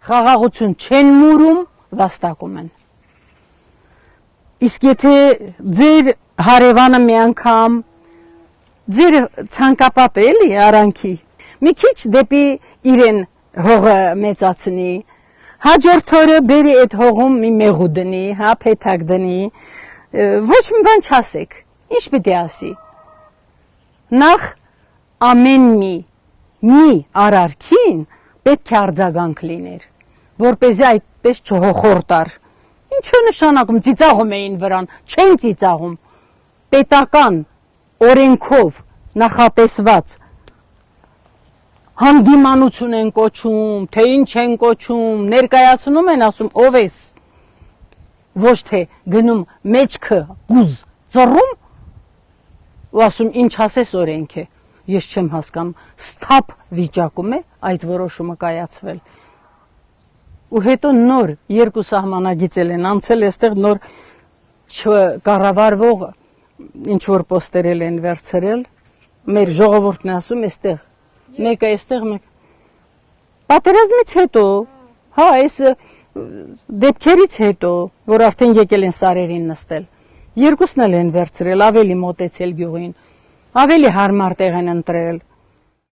խաղաղություն չեն մուրում, վաստակում են։ Իսկ եթե ձեր հարևանը մի անգամ ձեր ցանկապատ է էլի արանքի մի քիչ դեպի իրեն հողը մեծացնի, հաջորդ օրը բերի այդ հողում մի մեղու դնի, հա, փեթակ դնի, ոչ մի բան չասեք, ինչ պիտի ասի։ Նախ ամեն մի արարքին պետք է արձագանք լիներ, որպեսզի այդպես չհոխորտար։ Ինչ է նշանակում, ծիծաղում էին վրան, չեն ծիծաղում, պետական օրենքով նախատեսված հանդիմանություն են կոչում, թե ինչ են կոչում, ներկայացնում են, ասում ով ես, ոչ թե գնում մեջքը գուզ ծռում, ու ասում ինչ ասես օրենք է, ես չեմ հասկանում, սթափ վիճակում է այդ որոշումը կայացվել։ Ու հետո նոր երկու սահմանագիծել են անցել, այստեղ նոր կառավարվող ինչ որ պոստերել են վերցրել, մեր ժողովուրդն է ասում այստեղ, մեկը այստեղ, մեկ։ Պատերազմից հետո, հա, այս դեպքերից հետո, որ արդեն եկել են սարերին նստել, երկուսն էլ են վերցրել, ավելի մոտեցել գյուղին, ավելի հարմար տեղ են ընտրել,